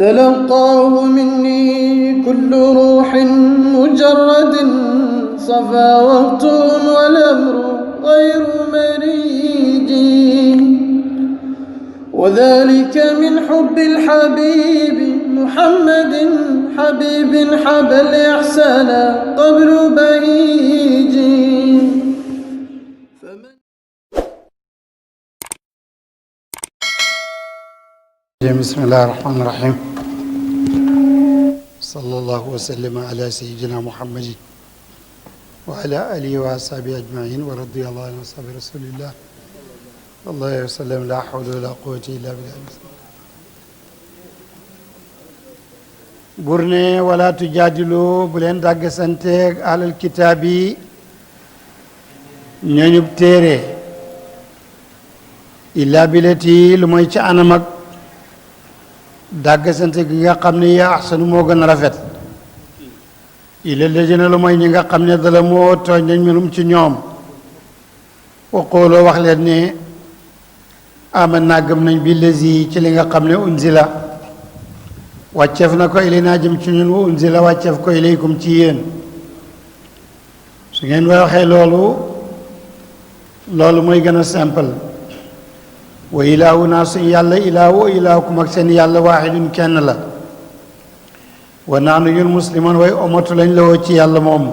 تلقاه مني كل روح مجرد صفا وقت والأمر غير مريج وذلك من حب الحبيب محمد حبيب حب الإحسان قبل بهيج بسم الله الرحمن الرحيم صلى الله وسلم على سيدنا محمد وعلى آله وأصحابه أجمعين ورضي الله عن أصحاب رسول الله صلى الله عليه وسلم لا حول ولا قوة إلا بالله burne wala tujaadilu bu leen dàgg santeeg alal kitaab yi ñooñub téere illa bilati lu mooy ci anam ak dàgg sante gi nga xam ne yaa axsanu moo gën a rafet illa lajina lu mooy ñi nga xam ne dala moo tooñ nañ minum ci ñoom waqooloo wax leen ne aman naa gëm nañ bi lazi ci li nga xam ne unzila wàcceef na ko ilayna jëm ci ñun wa unzila wàcceef ko ilaykum ci yéen su ngeen waxee loolu mooy gën a simple wa ilaahuna suñ yàlla ilaahu wa ilaahukum ak seen yàlla waahidun kenn la wa naanu ñun musliman way omatu lañ la woo ci yàlla moomu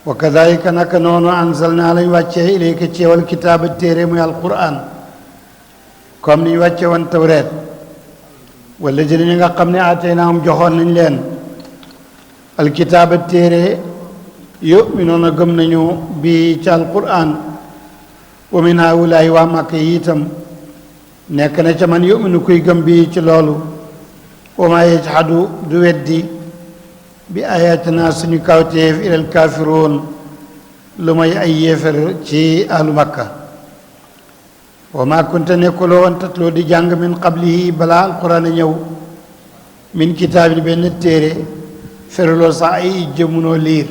wa kadalika naka noonu anzalna lañ wàccee ilayka ci wal kitaaba téere muy alquran comme niñ wàcce woon tawreet wala jëli ñi nga xam ne ataynaahum joxoon nañ leen alkitaaba téere yu'minuuna gëm nañu bi ci alquran wa min haulaay waa màkk yi itam nekk na ca man yuminu kuy gëm bi ci loolu wa maa yajhadu du weddi bi ayatina suñu kawteef ilal kaafiroon lu may ay yéefar ci ahlu makka wa maa kunta nekkuloo woon tatloo di jàng min qablihi balaa alquran a ñëw min kitaabin benn téere feraloo sax ay jëmunoo liir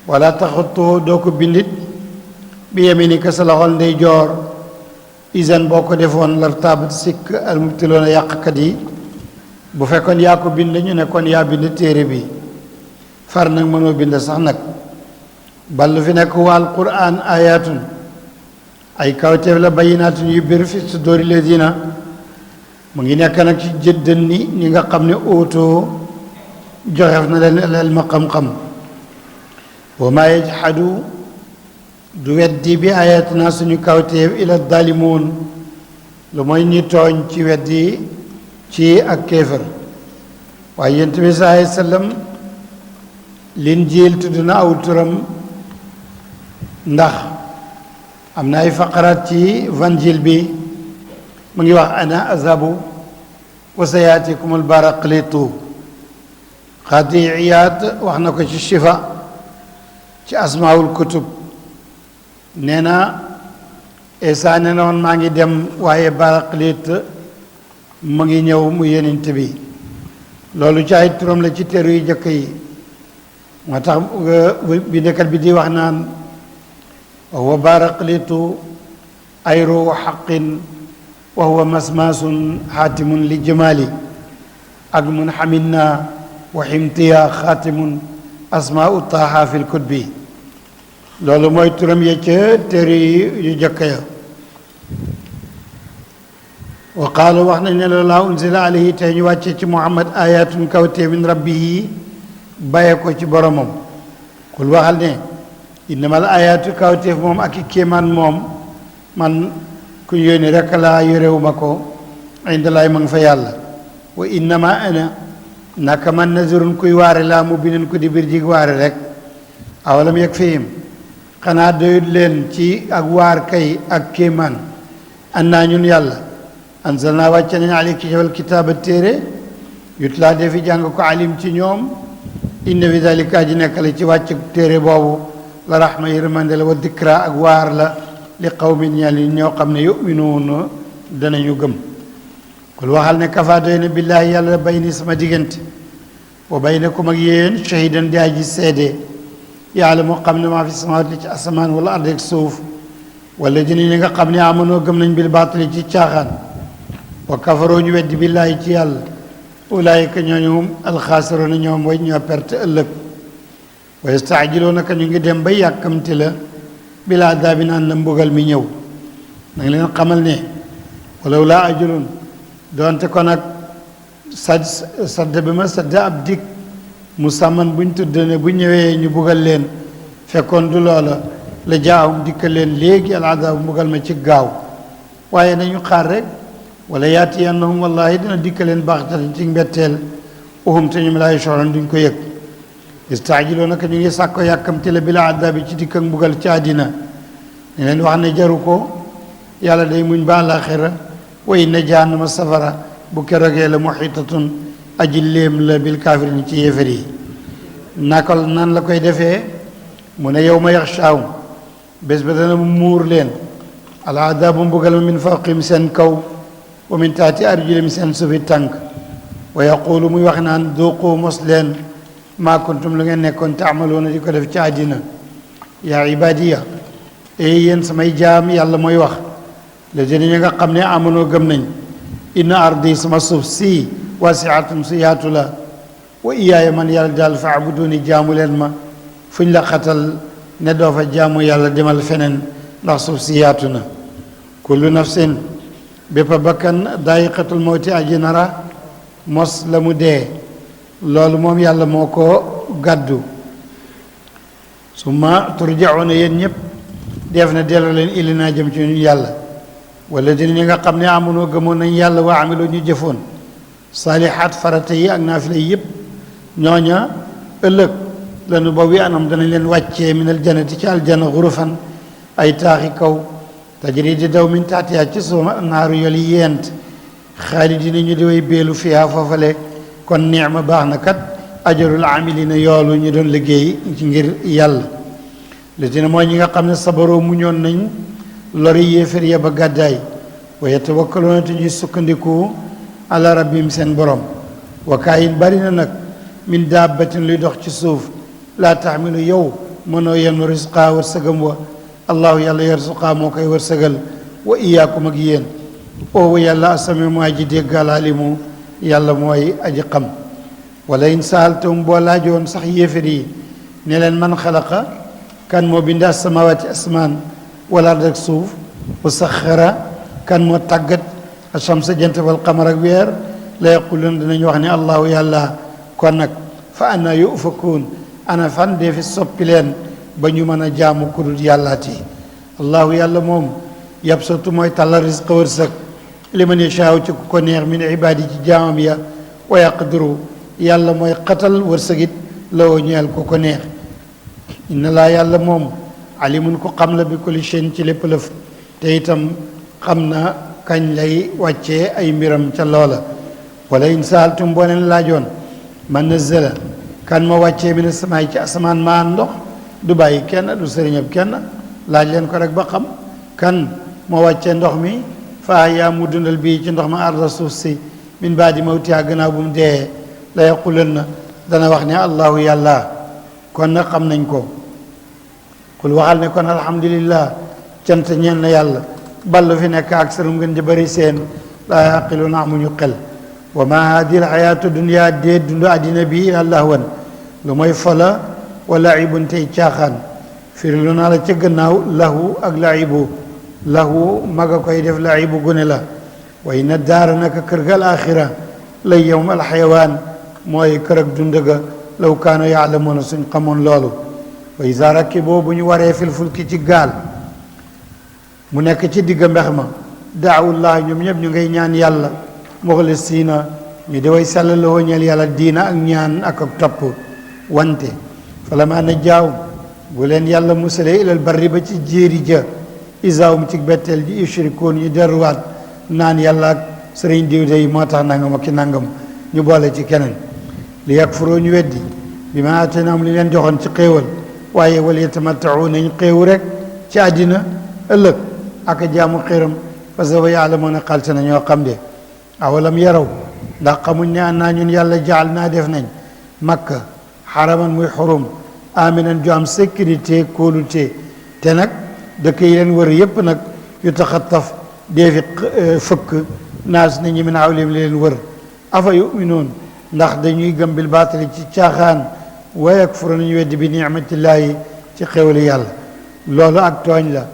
wala taxutoo doo ko bindit bi yaminika sa loxol ndey joor isan boo ko defoon lar taabat sikk almubtiloona yàqkat yi bu fekkoon yaa ko bind ñu ne kon yaa bind téere bi far nag mënoo bind sax nag ballu fi nekk wa alquran ayatun ay kawteef la bayinaatun yu bir fi sudóori ladina mu ngi nekk nag ci jëddën ni ñi nga xam ne ootoo joxeef na leen elma xam-xam wa maa yajhadu du weddi bi ayatina suñu kawteef ila dalimuun lu mooy ñi tooñ ci weddi ci ak kéefër waaye yonent bi sallallaahu alayhi wa sallam Linjiil tudd na aw turam ndax am na ay faqaraat ci Vanjil bi mu ngi wax ana azabu wa sayaatikum albaraqlitu Xaadi Iyaad wax na ko ci Shifa ci asmaul kutub nee na Isaa ne na woon maa ngi dem waaye baraqlit mu ngi ñëw mu yonent bi loolu ci ay turam la ci teru yu jëkk yi moo tax bindekat bi di wax naan wa huwa baraqlitu ay ruuhu xaqin wa huwa masmasun xaatimun li jamaali ak mun xaminna wa ximtiya xaatimun asmaau taaha fi lkutbi loolu mooy turam ya ca téere yu jëkk ya wa qaalu wax nañ ne laa unzila alayhi tey ñu wàccee ci muhammad ayatun kawtee min rabbihi bàyyee ko ci boromam kul waxal ne innamal ayatu kawteef moom ak i kéemaan moom man ku yónni rek laa yorewuma ko indalaay ma nga fa yàlla wa innama ana naka man nazirun kuy waare laa mu binin ko di biir jig waare rek awalam yakfihim xanaa doyut leen ci ak waar kay ak kéemaan annaa ñun yàlla anzalna wàcce nañ alayka wal kitaaba téere yutlaa defi jàng ko alim ci ñoom inna fi dalika aji nekk la ci wàcc téere boobu la rahma yërmande la wa dikra ak waar la li qawmin ñeel ñoo xam ne yuminuuna danañu gëm kul waxal ne kafa doy na billaahi yàlla bayni sama diggante wa baynakum ak yéen shahidan di aji seede yàlla moo xam ne maa fi samawaat li ci asamaan wala ard ak suuf wala jëni ñi nga xam ne amanoo gëm nañ bil baatali ci caaxaan wa kafaroo ñu weddi billaahi ci yàlla ulaayika ñooñu alxaasiroona ñoom way ñoo perte ëllëg wa yastaajiloonaka ñu ngi dem ba yàkkamti la bilaa daabi naan na mbugal mi ñëw na nga leen xamal ne walaw laa ajulun doonte ko nag sadd bi ma sadd ab dig mu sàmman buñ tudd ne bu ñëwee ñu bugal leen fekkoon du loola la jaahum dikkal leen léegi al adaabu mbugal ma ci gaaw waaye nañu xaar rek wala yaatiyannahum wallahi dina dikkal leen baxtatan ci mbetteel uhum te ñoom laa yash'uruun duñ ko yëg yastaajiloonaka ñu ngi sàkko yàkkamti la bila adaabi ci dikk ak mbugal ci àddina ne leen wax ne jaru ko yàlla day muñ ba àllaaxira wa inna jahannama safara bu kerogee la muhiitatun aji léem la bil kaafiriin ci yéefar yi naka nan la koy defee mu ne yawma yaxshaahum bés ba dana muur leen al adaabu mbugal ma min fawqihim seen kaw wa min taati arjulihim seen suufi tànk wa yaquulu muy wax naan duuqu mos leen maa kuntum lu ngeen nekkoon taamaloona di ko def ci àddina yaa ibaadiya yéen samay jaam yàlla mooy wax la jëni ñi nga xam ne amanoo gëm nañ inna ardi sama suuf si wasiatun su yaatu la wa iyaaya man yàlla daal faabuduni jaamu leen ma fuñ la xatal ne doo fa jaamu yàlla demal feneen ndax suuf si yaatu na kullu nafsin bépp bakkan daayiqatul mawti aji nara mos la mu dee loolu moom yàlla moo ko gàddu summa turjauna yéen ñëpp def na delloo leen ilinaa jëm ci ñu yàlla wala dina ñi nga xam ne amunoo gëmoon nañ yàlla waa amiloo ñu jëfoon saalihaat farata yi ak naafila yi yëpp ñooña ëllëg lanu ba wi anam danañ leen wàccee minal jannati ci aljana xurufan ay taaxi kaw tajri di daw min taatiyaa ci suuma naaru yoli yent xaalidina ñu di way beelu fiha foofale kon neema baax na kat ajarul amilina yoolu ñu doon liggéey ci ngir yàlla li dina mooy ñi nga xam ne sabaroo muñoon nañ lori yéefér ya ba gàddaay wa yatawakkaluuna te ñuy sukkandiku ala rabbim seen borom wa kaayin bari na nag min daabbatin luy dox ci suuf laa taxmilu yow mënoo yenn risqaa wërsëgam wa allahu yàlla yarsuqaa moo koy wërsëgal wa iyaakum ak yéen oowu yàlla asami mooy aji dégg alaalimu yàlla mooy aji xam wala in saaltum boo laajoon sax yéefér yi ne leen man xalaqa kan moo bind asamawaati asmaan wala ard ak suuf wa saxara kan moo tàggat achamsa jant wal qamar ak weer la yaqulun dinañ wax ne allahu yàlla kon nag fa anna yufakuun ana fan dee fi soppi leen ba ñu mën a jaamu ku dul yàllaati allahu yàlla moom yabsatu mooy tàllal risqa wërsëg liman yashaaw ci ku ko neex min ibaadi ci jaamam ya wa yaqdiru yàlla mooy xatal wërsëgit lawoo ñeel ku ko neex inna laa yàlla moom alimun ko xam la bi kulli shay'in ci lépp lëf te itam xam na kañ lay wàccee ay mbiram ca loola wala in saaltum boo leen laajoon man nazzala kan ma wàccee mi ne samaay ci asamaan maa ndox du bàyyi kenn du sëriñab kenn laaj leen ko rek ba xam kan moo wàccee ndox mi fa yaa mu dundal bii ci ndox ma arda suuf si min baadi mawtihaa gannaaw bu mu dee la yaqulan na dana wax ne allahu yàlla kon nag xam nañ ko kul waxal ne kon alhamdulillah cant ñeen na yàlla ballu fi nekk ak sarum ngeen di bëri seen laa yaqiluuna amuñu xel wa ma haadihi alxayaatu dunya dee dundu àddina bi lahwan lu mooy fola wa laibun tey caaxaan firi lu naa la ca gannaaw lahu ak laibu lahu mag a koy def laibu gune la wa inna daara naka kër ga alaaxira lay yowm alxayawaan mooy kër ak dund ga law kaanu yaalamuuna suñ xamoon loolu wa iza rakibu bu ñu waree fil fulki ci gaal mu nekk ci digg mbex ma daawullah ñoom ñëpp ñu ngay ñaan yàlla muxlisiina ñu di way sell loo ñeel yàlla diina ak ñaan ak topp wante falammaa najjaahum bu leen yàlla musalee ilal barri ba ci jéeri ja isaawum ci betteel ji yushrikuun ñu delluwaat naan yàlla ak sëriñ diw de moo tax nangam ak ki nangam ñu boole ci keneen li yakfuroo ñu weddi bi ma aataynaahum li leen joxoon ci xéewal waaye wal yatamatta'u nañ xéewu rek ci àddina ëllëg ak jaamu xéeram fa sawfa ya'lamuuna xalte na ñoo xam de awalam yaraw ndax xamuñ ne annaa ñun yàlla jaal naa def nañ makka xaraman muy xurum aminan ju am sécurité kóolute te nag dëkk yi leen wër yépp nag yu taxataf dee fi fëkk naas nit ñi min hawlihim li leen wër afa yuminuun ndax dañuy gëm bil baatili ci caaxaan wa yakfuruna ñu weddi bi nicmatillahi ci xéwali yàlla loolu ak tooñ la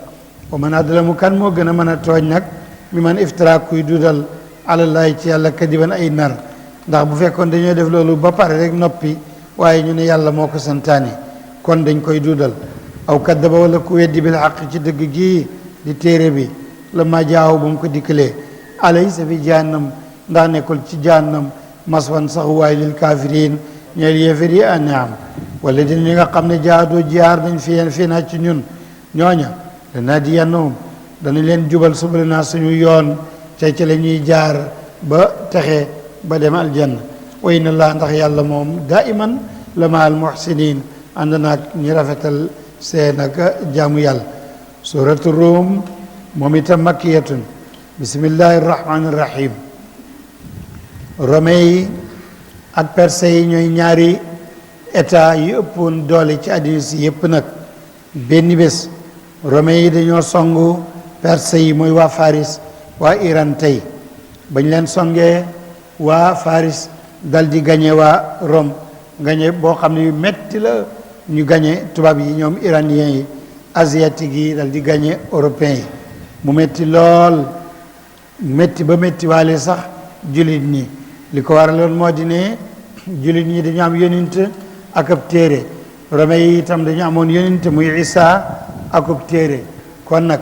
wa man adlamu kan moo gën a mën a tooñ nag mi man iftara kuy dudal alallahi ci yàlla kadiban ay nar ndax bu fekkoon dañoo def loolu ba pare rek noppi waaye ñu ne yàlla moo ko santaane kon dañ koy dudal aw kaddaba wala ku weddi bil xaq ci dëgg gii di téere bi la ma jaaw ba mu ko dikkalee alaysa fi jahannam ndax nekkul ci jahannam maswan saxuwaay lil kaafiriin ñeel yéefar yi anaam wala dina ñi nga xam ne jaadoo jiyaar dañ fii naa ci ñun ñooña danaa di yannahum danañ leen jubal subalanaa suñu yoon ca ca la ñuy jaar ba texe ba dem aljanna wa inna allah ndax yàlla moom daiman la ma al muhsinin ànd naag ñi rafetal seen ak jaamu yàlla suratu rum moom itam makkiyatun bismillahi irrahmani irrahim rome yi ak perse yi ñooy ñaari état yi ëppoon doole ci àddina si yépp nag benn bés rome yi dañoo songu perse yi mooy waa Faris waa Iran tey bañ leen songee waa Faris dal di gañe waa Rome gañe boo xam ne yu metti la ñu gañe tubaab yi ñoom iranien yi asiatique yi dal di gañe européen yi mu metti lool metti ba metti waale sax jullit ñi li ko waraloon moo di ne jullit ñi dañu am yonent ak ab téere rome yi itam dañu amoon yonent muy Isa ak ab téere kon nag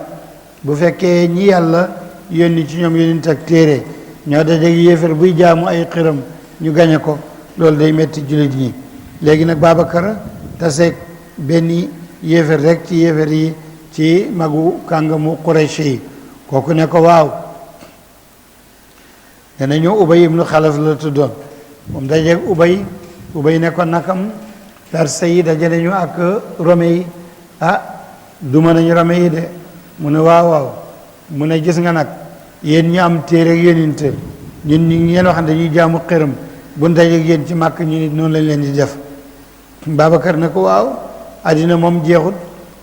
bu fekkee ñi yàlla yónni ci ñoom yonent ak téere ñoo dajeeg yéefar buy jaamu ay xiram ñu gañe ko loolu day metti jullit ñi léegi nag Babacar taseeg benn yéefar rek ci yéefar yi ci magu kàngamu Quraysh yi kooku ne ko waaw danañu Ubay ibnu Xalaf la tuddoon moom dajeeg Ubay ne ko nakam perse yi dajale ñu ak Rome yi duma nañu Rome yi de mu ne waaw mu ne gis nga nag yéen ñi am téere ak yonent ñun ñi ngeen wax dañuy jaamu xërëm bu dajeeg yéen ci màkk ñu nit noonu lañ leen di def Babacar ne ko waaw àddina moom jeexut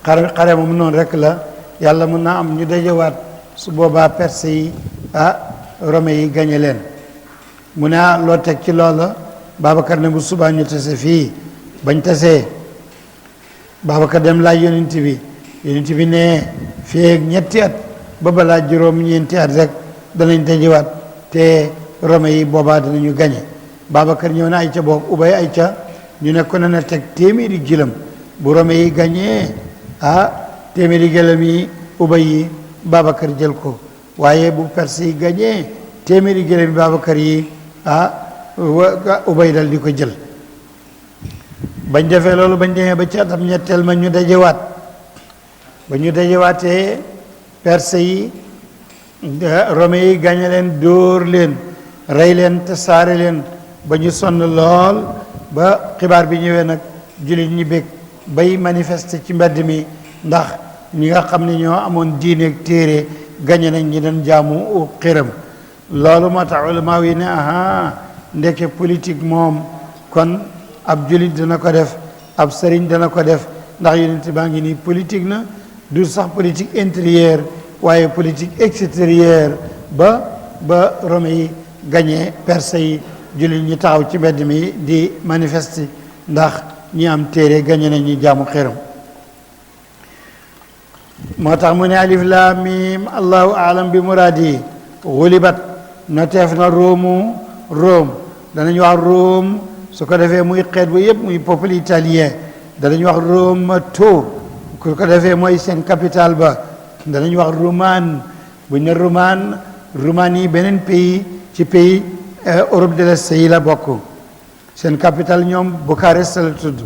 xare moom noonu rek la yàlla mën naa am ñu dajewaat su boobaa perse yi Rome yi gañe leen mu ne loo teg ci loola Babacar ne bu subaa ñu tase fii bañ tasee Babacar dem laaj yonent bi ne fii ak ñetti at ba balaa juróom-ñeenti at rek danañ dajewaat te Rome yi boobaa danañu gañe Babacar ñëw na ay ca boog Ubay ay ca ñu ne ko na teg téeméeri gilam bu Rome yi gañee téeméeri gilam yi Ubay yi Babacar jël ko waaye bu perse yi gañee téeméeri gilam yi Babacar yi Ubay dal di ko jël bañ defee loolu bañ demee ba ci atam ñetteel ma ñu dajewaat ba ñu dajewaatee perse yi Rome yi gañe leen dóor leen rey leen te saare leen ba ñu sonn lool ba xibaar bi ñëwee nag jullit ñi bég bay manifester ci mbedd mi ndax ñi nga xam ne ñoo amoon diine ak téere gañe nañ ñi doon jaamu xiram loolu moo tax ulama yi ne ndeke politique moom kon ab jullit dana ko def ab sëriñ dana ko def ndax yonent baa ngi nii politique na du sax politique intérieure waaye politique extérieure ba Rome yi gañee perse yi jullit ñi taxaw ci mbedd mi di manifester ndax ñi am téere gañe nañ ñi jaamu xiram moo tax mu ne alif laam miim allahu aalam bi muraadi xulibat noteef na Rome danañ wax Rome su ko defee muy xeet ba yëpp muy peuple italien danañ wax Rome to su ko defee mooy seen capitale ba danañ wax Roumane buñ ne Roumane yi beneen pays ci pays Europe de l'Est yi la bokk seen capitale ñoom Bucarest la tudd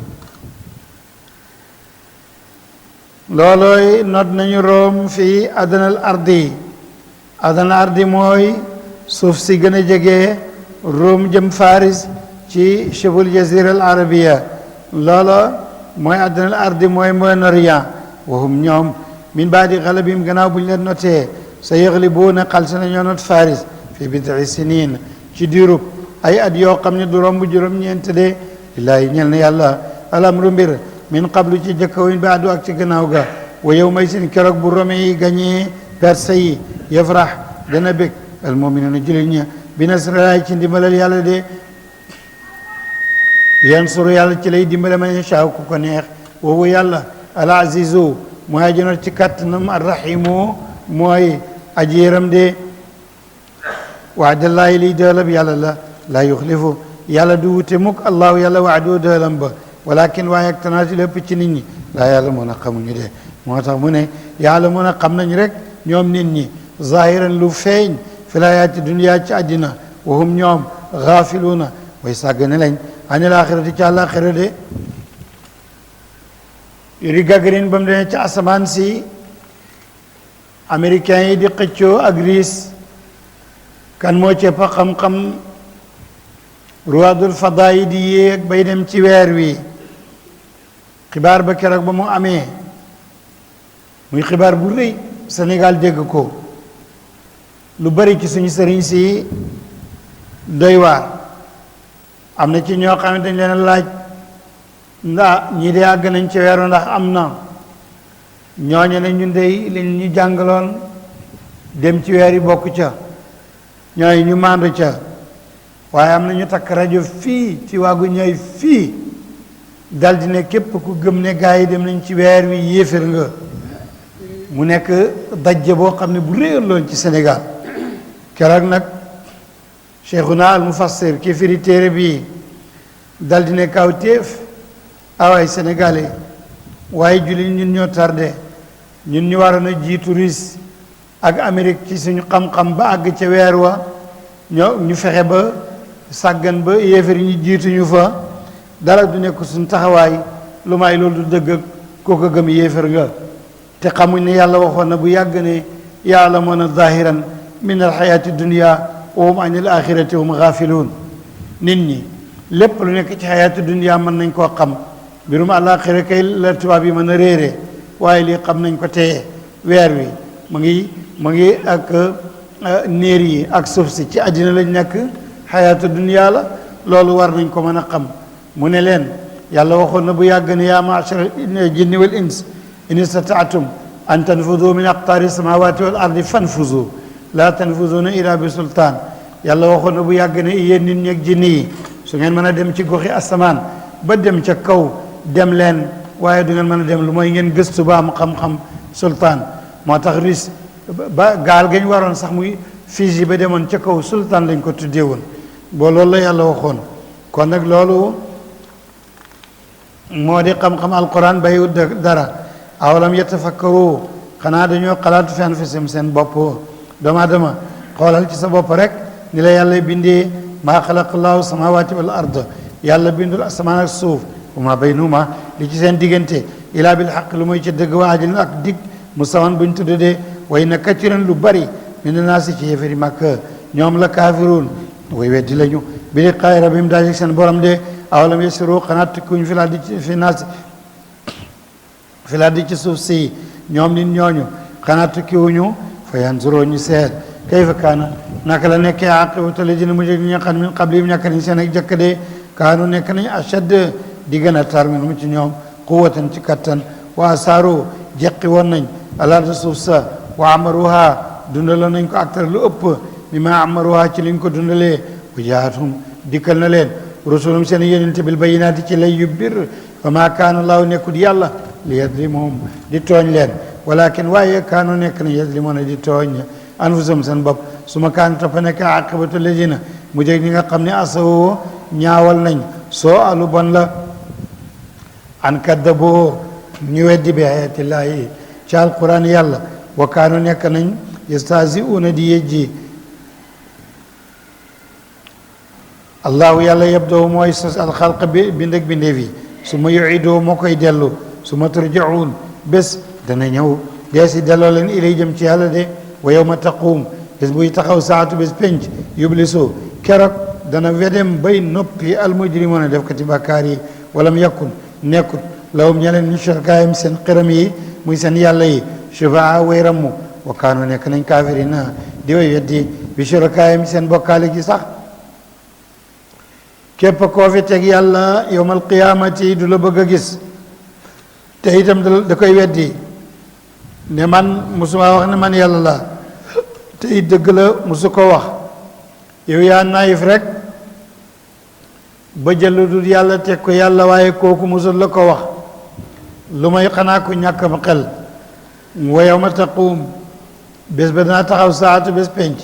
loolooy noot nañu Rome fii adanal ardi mooy suuf si gën a jege Rome jëm Faris ci chebul jazira al arabia loola mooy adanal ardi mooy Moyen-Orient waxum ñoom min baadi xalabim gannaaw bu ñu leen notee sa yaxlibuuna xal sa nañoo not Faris fi bid'i sinin ci diirub ay at yoo xam ne du romb juróom-ñeent de lillaahi ñel na yàlla alamru mbir min qablu ci jëkkawuñ baadu ak ci gannaaw ga wa yow may seen keroog bu Rome yi gañee perse yi yafrax dana bég al muminuna jullit ña bi nasrillahi ci ndimbalal yàlla de yansuru yàlla ci lay dimbale man yashaa ku ko neex woowu yàlla al azizu mooy aji not ci kàttanam arrahimu mooy aji yëram de waadallaahi liy dëlab yàlla la laa yuxlifu yàlla du wute mukk allahu yàlla waadoo dëlam ba walakin waaye ak tanaasi lépp ci nit ñi laa yàlla mën a xamuñu de moo tax mu ne yàlla mën a xam nañ rek ñoom nit ñi zahiran lu feeñ fi layaati dunya ci àddina wahum ñoom gaafiluuna way sàggane lañ anil axirati ci àllaaxira de Yuri Gagarin ba mu demee ci asamaan si américains yi di xëccoo ak riis kan moo ci ëpp xam-xam ruwaadul fadaa yi di yéeg bay dem ci weer wi xibaar ba keroog ba mu amee muy xibaar bu rëy Sénégal dégg ko lu bari ci suñu sëriñ si doy waar am na ci ñoo xam ne dañ leen laaj ndax ñii de àgg nañ ci weeru ndax am na ñooñu ne ñun dey li ñu jàngaloon dem ci weer yi bokk ca ñooy ñu maandu ca waaye am na ñu takk rajo fii ci waagu ñooy fii daldi ne képp ku gëm ne gaa yi dem nañ ci weer wi yéefér nga mu nekk dajje boo xam ne bu réyoon loon ci Sénégal keroog nag Cheikhuna al Mufassir ki firi téere bi daldi ne kaw téef awaay sénégalais waaye jullit ñun ñoo tardé ñun ñu waroon a jiitu Russe ak Amérique ci suñu xam-xam ba àgg ca weer wa ñu fexe ba sàggan ba yéefar ñu jiituñu fa dara du nekk suñu taxawaay lu may loolu du dëgg ak kooku gëm yéefar nga te xamuñ ne yàlla waxoon na bu yàgg ne ya'lamuuna zahiran min alxayaati dunya wa hum an al axirati hum gaafiluun nit ñi lépp lu nekk ci xayaati dunya mën nañ koo xam mbirum àllaaxira kay la tubaab yi mën a réere waaye lii xam nañ ko teye weer wi mu ngi ak néer yi ak suuf si ci àddina lañ nekk xayaatu dunya la loolu war nañ ko mën a xam mu ne leen yàlla waxoon na bu yàgg ne yaa ma'shara jinni wal ins in istata'tum an tanfudu min aqtaari samawati wal ardi fanfuzu laa tanfuzuna illa bi sultaan yàlla waxoon na bu yàgg ne yéen nit ñi ak jinni yi su ngeen mën a dem ci goxi asamaan ba dem ca kaw dem leen waaye du ngeen mën a dem lu mooy ngeen gëstu ba am xam-xam sultaan moo tax Russe ba gaal gañ waroon sax muy Fiji ba demoon ca kaw sultaan lañ ko tuddee woon boo loolu la yàlla waxoon kon nag loolu moo di xam-xam alquran bayiwut dara awalam yatafakkaru xanaa dañoo xalaatu fi anfusihim seen bopp doomu aadama xoolal ci sa bopp rek ni la yàlla bindee maa xalaqallahu samawati wal ard yàlla bindul asamaan ak suuf wa ma baynahuma li ci seen diggante ilaa bil xaq lu mooy ci dëgg wa ajalin ak dig musawan buñ tuddee way na kacciran lu bari mina naasi ci yéefari Makka ñoom la kaafiruun way weddi lañu bi liqaa'i rabbihim daje seen borom de awalam yasiru xanaa tukkuñ fi laa di fi naasi fi laa di ci suuf si ñoom nit ñooñu xanaa tukkiwuñu fa yanzuru ñu seet kayfa kaana naka la nekkee aqibatu ladina mujj ñi nga xam min qablihim ñàkk nañ seen ak jëkk de kaanu nekk nañ ashad di gën a tar minhum ci ñoom quwwatan ci kattan wa asaaru jeqi woon nañ alaarda suuf sa wa amaruha dundaloon nañ ko aktar lu ëpp mi ma amaruha ci liñ ko dundalee wa jaatum dikkal na leen rusulum seen yonente bil bayinaati ci lay yu bir wa ma kaana laahu nekkul yàlla li yadlimahum di tooñ leen walakin waaye kaanu nekk na yadlimuna di tooñ anfusahum seen bopp su ma kaan toppa nekk aqibatu ladina mu jeg ñi nga xam ne asawoo ñaawal nañ soo alu bon la an kaddaboo ñu weddi bi ayatillahi ci alquran yàlla wa kaanu nekk nañ yastahzi'uuna di yejji allahu yàlla yabdoo mooy sos alxalq bi bind ak bindeef yi su ma yuidoo moo koy dellu su ma turjaun bés dana ñëw dee si delloo leen ilay jëm ci yàlla de wa yawma taquum bés buy taxaw saatu bés penc yublisu keroog dana wedem bay noppi almujrimuna def ko ci bàkkaar yi walam yakun nekkut lawum ñeleen min shurakaayim seen xiram yi muy seen yàlla yi shufaa way rammu wa kaanu nekk nañ kaafirina di way weddi bi shurakaayim seen bokkaale gi sax képp koo fi teg yàlla yawmal qiyaamati du la bëgg a gis te itam da koy weddi ne man musuma wax ne man yàlla la tey dëgg la musu ko wax yow yaa naayif rek ba jël lu dul yàlla teg ko yàlla waaye kooku musul la ko wax lu may xanaa ko ñàkk ma xel wa yawma taquum bés ba dana taxaw saatu bés penc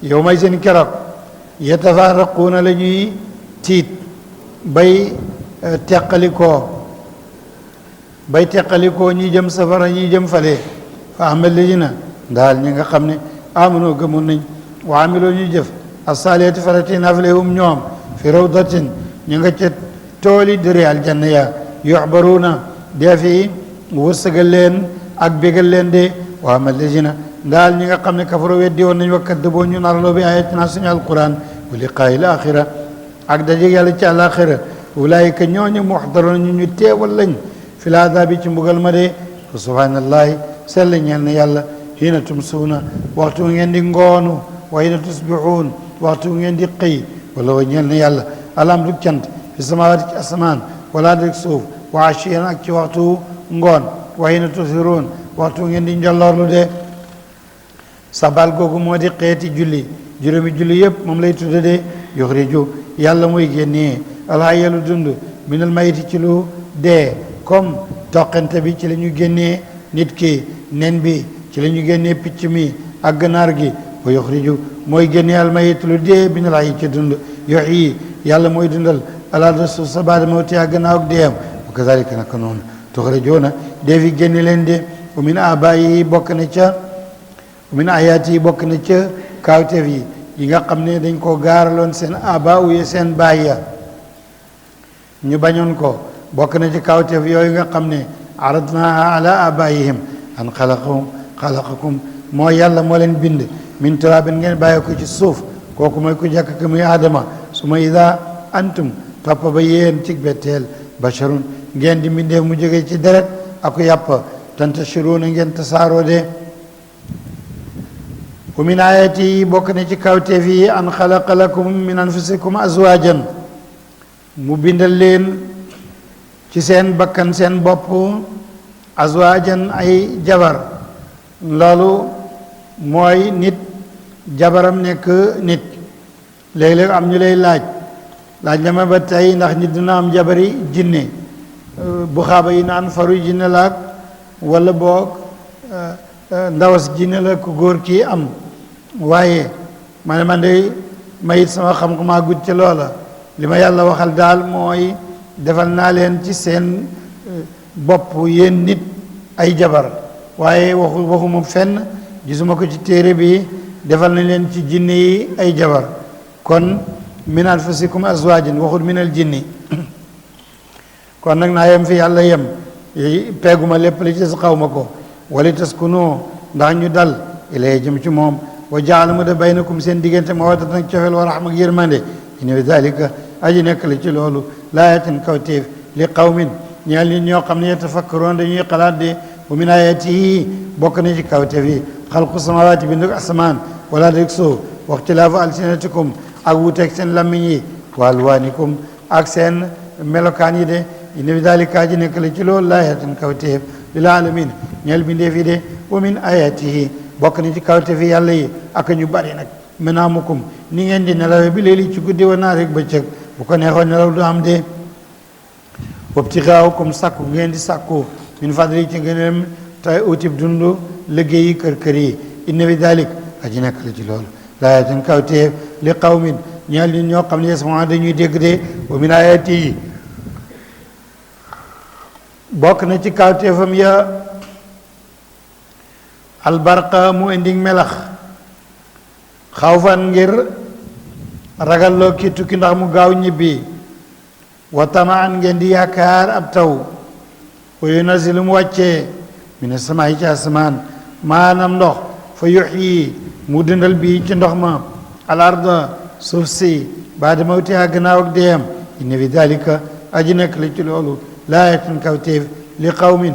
yow may seen keroog yatafarraquuna la ñuy tiit bay teqalikoo ñi jëm safara ñi jëm fale fa amal ladina ndaal ñi nga xam ne amanoo gëmoon nañ wa amiloo ñu jëf asaliati farati nafile hum ñoom fi rawdatin ñu nga ca tooli dëri aljanna ya yuxbaruuna deefi wërsëgal leen ak bégal leen de wa amal ladina ndaal ñi nga xam ne kafaro weddi woon nañ wa kaddaboo ñu narloo bi ayatina suñu alquran wa liqaayi laaxira ak daje yàlla ci àlaxira ulaayika ñooñu muxdaroon ñu teewal lañ fi laadaabi ci mbugal ma de fa subhanallahi sell ñeel na yàlla hiina tumsuuna waxtu ngeen di ngoonu wa hiina tusbixuun waxtu ngeen di xëy wala wa ñeel na yàlla alhamdu cant fi samawaati ci asamaan wala rek suuf wa ashiyan ak ci waxtu ngoon wa hiina tusiruun waxtu ngeen di njolloorlu de sabal googu moo di xeeti julli juróomi julli yëpp moom lay tudde de yuxriju yàlla muy génnee alhayya lu dund minal mayiti ci lu dee comme toqante bi ci la ñu génnee nit ki nen bi ci la ñu génnee picc mi ak ganaar gi wa yuxriju mooy génnee almayit lu dee minal hayyi ci dund yuhyi yàlla mooy dundal alal suuf sa baada mawtihaa gannaaw ak deeyam wa kazalika naka noonu tuxrajuuna dee fi génne leen de wa min abaayi bokk na ca min ayaati yi bokk na ca kaawteef yi nga xam ne dañ koo gaaraloon seen aba uye seen baay ya ñu bañoon ko bokk na ci kaawteef yooyu nga xam ne aradnaha ala abaayihim an xalaqakum moo yàlla moo leen bind min turabin ngeen bàyyi ko ci suuf kooku mooy ku jàkk ko muy aadama su ma ida antum topp ba yéen ci betteel basharun ngeen di mbindeef mu jógee ci deret aku yàpp tantashiruuna ngeen tasaaroo de wa min ayati bokk na ci kawteef yi an xalaqa lakum min anfusikum azwajan mu bindal leen ci seen bakkan seen bopp azwajan ay jabar loolu mooy nit jabaram nekk nit léeg-léeg am ñu lay laaj la ma ba tey ndax nit dina am jabari jinne bu xaaba yi naan faru jinne laak wala boog ndawas jinne la ku góor kii am waaye ma ne man de mayit sama xam-xamaa gut ci loola li ma yàlla waxal daal mooy defal naa leen ci seen bopp yéen nit ay jabar waaye waxuma fenn gisuma ko ci téere bi defal nañ leen ci jinne yi ay jabar kon min anfusikum azwaajin waxul minal jinni kon nag naa yem fi yàlla yem peeguma lépp li ci xaw ma ko wali taskunu ndax ñu dal ilay jëm ci moom wa jaala mu de baynakum seen diggante mawaddatan ak cofeel wa rahma ak yërmande inna fi dalika aji nekk la ci loolu laayatin kawtéef li qawmin ñeel nit ñoo xam ne yatafakkaroon dañuy xalaat de wa min ayatihi bokk na ci kawtéef yi xalqu samawaati bindu asamaan wala rek suuf wa ixtilaafu alsinatikum ak wuuteeg seen lammiñ yi wa alwaanikum ak seen melokaan yi de inna fi dalika aji nekk la ci loolu laayatin kawtéef lil alamin ñeel bindee fi de wa min ayatihi bokk na ci kawtéef yi yàlla yi ak ñu bari nag manaamukum ni ngeen di nelawe bi léegi ci guddi wa naar rek bëccëg bu ko neexoon nelaw du am de wabtigaawukum sàkku ngeen di sàkku min fadli ci ngeen tay utib dund liggéeyi kër yi inna fi dalik aji nekk la ci loolu laayatin kawtéef li qawmin ñeel ñun ñoo xam ne yasmaa dañuy dégg de wa min ayatihi bokk na ci kawtéefam ya albarqa mu indi melax xawfan ngir ragalloo ki tukki ndax mu gaaw ñibbi wa tamaan ngeen di yaakaar ab taw wa yunazilu mu wàccee mina samaa yi ci asamaan maanaam ndox fa yuxyi mu dundal bii ci ndox ma al arda suuf si baada mawtihaa gannaaw ak deeyam inna fi dalika aji nekk la ci loolu laayatin kawtéef li qawmin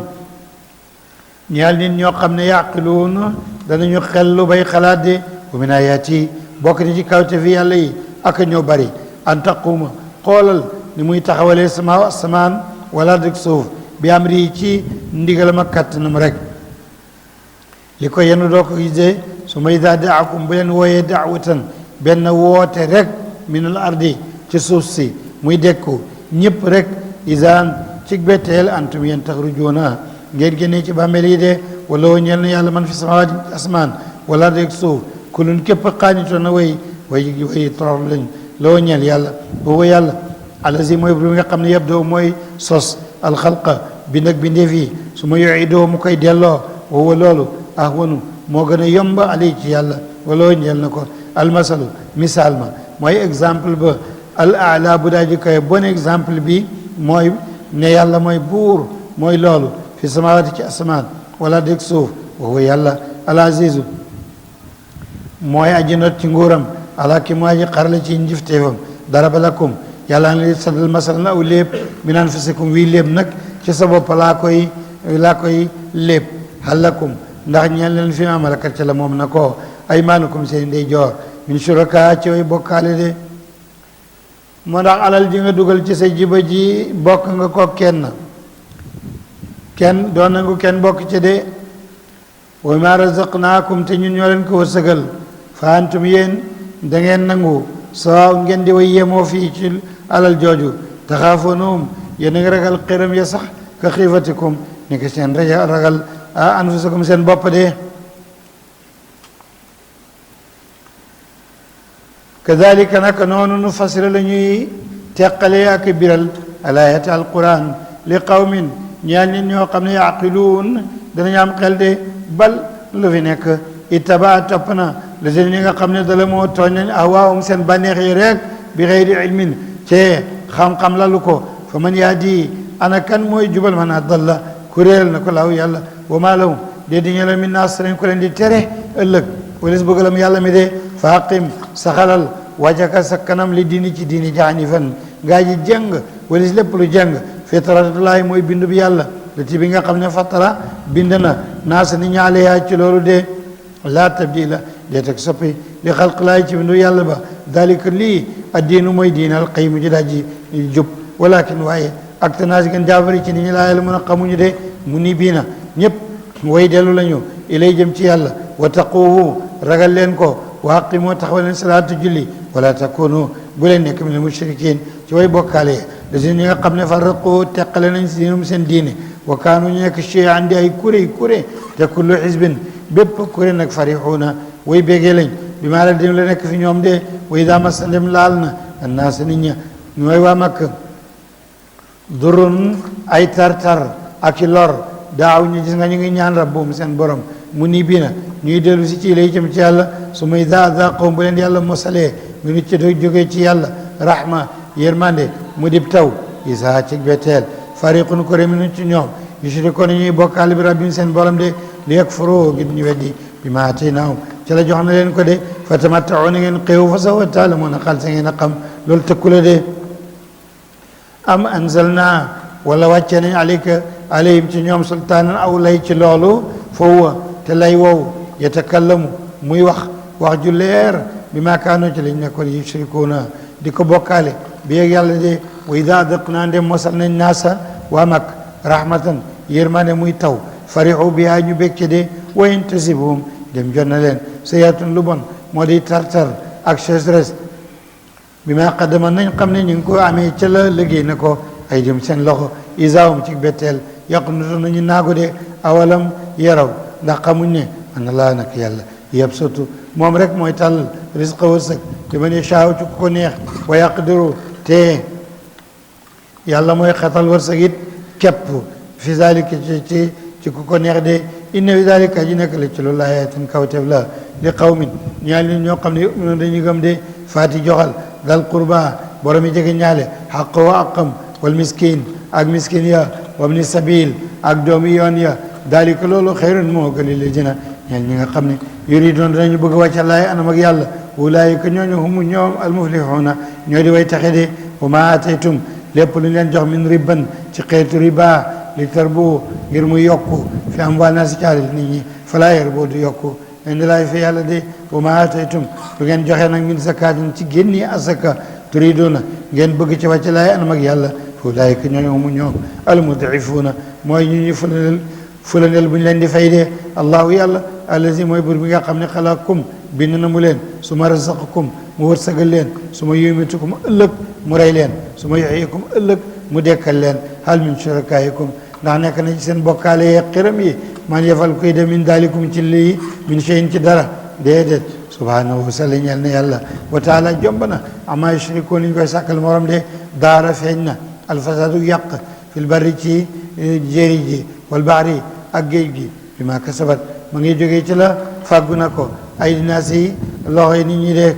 ñeel nit ñoo xam ne yaqiluun danañu xellu bay xalaat de wa min ayaati bokk ni ci kawtéef yàlla yi ak ñoo bari an taquuma xoolal ni muy taxawalee sama asamaan wala dëkk suuf bi amri ci ndigalam ak kàttanam rek li ko yenu doo ko gisee su ma ida daakum bu leen wooyee daawatan benn woote rek min al ardi ci suuf si muy dekku ñëpp rek isaan ci betteel antum yéen taxrujuuna ngeen génnee ci bàmmeel yi de wala woo ñeel na yàlla man fi samawaati asmaan wala rek suuf kulun képp xaanitoon na way torox lañ la woo ñeel yàlla boobu yàlla alazi mooy bu nga xam ne yabdoo mooy sos alxalqa bind ak bindeef yi su ma yuidoo mu koy delloo woowa loolu ahwanu moo gën a yomba ali ci yàlla wala woo ñeel na ko almasalu misaal ma mooy exemple ba al ala bu daa ji koy bon exemple bi mooy ne yàlla mooy buur mooy loolu fi samawaati ci asamaan wala dëgg suuf woowu yàlla al azizu mooy aji not ci nguuram ala ki mu aji xarala ci njifteefam daraba lakum yàlla ngi sadal masalan aw léeb min anfusikum wii léeb nag ci sa bopp laa koy léeb hal lakum ndax ñeel leen fi ma malakat ca la moom na ko aymaanukum seen ndey joor min shuraka ci way bokkaale de moo ndax alal ji nga dugal ci sa jiba ji bokk nga ko kenn doon nangu kenn bokk ci de wa ma razaqnaakum te ñun ñoo leen ko wërsëgal fa antum yéen da ngeen nangu sawaaw ngeen di way yemoo fii ci alal jooju taxaafoonahum yéen a ngi ragal xiram ya sax ka xiifatikum ni ko seen ragal anfusakum seen bopp de kadalika naka noonu nu fasira la ñuy teqale ak biral alayati alquran li qawmin ñeel nit ñoo xam ne yaqiluun danañu am xel de bal lu fi nekk ittaba topp na la seen ñi nga xam ne dala moo tooñ nañ ahwaahum seen bànneex yi rek bi xeyri ilmin te xam-xam lalu ko fa man yaadi ana kan mooy jubal man adalla kuréel na ko laaw yàlla wa maa lahum dee di ñela min naasiriin ku leen di tere ëllëg walis bëggalam yàlla mi de fa aqim saxalal wajaka sa kanam li diini ci diini jaanifan ngaa ji jëng walis lépp lu jëng fitratullaahi mooy bindu bi yàlla lati bi nga xam ne fatara bind na naasa ni ñaaleyaa ci loolu de laa tabdila dee teg soppi li xalqilaahi ci bindu yàlla ba dalika lii addiinu mooy diinal qayyim ji daa ji jub walakin waaye ak tanaasi gën jaafari ci nit ñi laa yàlla mën a xamuñu de mu ni bii na ñëpp way dellu lañu ilay jëm ci yàlla wa taquuhu ragal leen ko wa aqimoo taxawal leen salaatu julli wala takunu bu leen nekk min al mushrikin ci way bokkaale da si ñi nga xam ne farraqu teqale nañ si diinum seen diine wa kaanu ñu nekk chian di ay kuré te kullu xisbin bépp kuré nag farixuuna way bégee lañ bi maa la dim la nekk fi ñoom de wa ida massa ndem laal na annaasa nit ña ñooy waa Makka durun ay tartar ak i lor daaw ñu gis nga ñu ngi ñaan rabbum seen borom mu ni bii na ñuy dellu si ci lay jëm ci yàlla su may zaaqahum bu leen yàlla mosalee mu nit ci doy jógee ci yàlla rahma yërmande mu dib taw isa ci betteel fariqun ko reminu ci ñoom yushrikuuna ñuy bokkaale bi rabbim seen borom de li yakfuru ngir ñu weddi bi ma ataynaahum ci la jox na leen ko de fa tamatta'u na ngeen xeew fa sawfa ta'lamuuna xal sa ngeen a xam loolu tëkku la de am anzalna wala wàcce nañ alayhim ci ñoom sultaanan aw lay ci loolu fa huwa te lay wow yatakallamu muy wax ju leer bi ma kaanu ci lañ nekkoon yushrikuuna di ko bokkaale bi yeeg yàlla de wa ida adaqnaa ndem mosal nañ naasa waa mag rahmatan yërmande muy taw farixu bihaa ñu bég ci de wa in tasibhum dem jot na leen sayatun lu bon moo di tartar ak sécheresse bi ma qaddama nañ xam ne ñu ngi ko amee ca la liggéey na ko ay jëm seen loxo isaawum ci betteel yaqnutu nañu naagu de awalam yaraw ndax xamuñ ne ana laa nag yàlla yabsutu moom rek mooy tàllal risqa wërsëg li man yashaa'u ci ku ko neex wa yaqdiru te yàlla mooy xatal wërsëg it képp fi zalika ci ku ko neex de inna fi zalika ji nekk la ci loolu ayatin kawteef la li qawmin ñaal nit ñoo xam ne yu'minuun dañuy gëm de faati joxal dal qurba borom yi jege ñaale xaq wa aqam wal miskin ak miskin ya wabni sabil ak doomi yoon ya dalika loolu xayrun moo gën li dina ñeen ñi nga xam ne yuridoon danañu bëgg a wàcca laay anam ak yàlla ulaayika ñooñu humu ñoom almuflixuuna ñoo di way taxe de wa ma ataytum lépp lu ñu leen jox min ribban ci xeetu riba li tarbu ngir mu yokku fi amwaal naas ci alal nit ñi falaa yarbu du yokku indi laay fi yàlla de wa ma ataytum lu ngeen joxe nag min zakaatin ci génni asaka turiduuna ngeen bëgg ci wàcca laay anam ak yàlla ulaayika ñooñu humu ñoom almud'ifuuna mooy ñu ñu fulal fulandel bu ñu leen di fay de allahu yàlla allazi mooy buur bi nga xam ne xalaqakum bind na mu leen su ma razaqakum mu wërsëgal leen su ma yumitukum ëllëg mu rey leen su ma yuhyikum ëllëg mu dekkal leen hal min shurakaikum ndax nekk na ci seen bokkaale yee xiram yi man yefal koy de min daalikum ci lii min cheyin ci dara déedéet subhanahu salla ñeel na yàlla wa taala jomb na ama yushrikoon li ñu koy sàkkal morom de daara feeñ na alfasadu yàq fil barri ci jéeri ji wal bahri ak géej gi bi ma kasabat ma ngi jógee ci la fàggu na ko ay dinaas yi loxo yi nit ñi de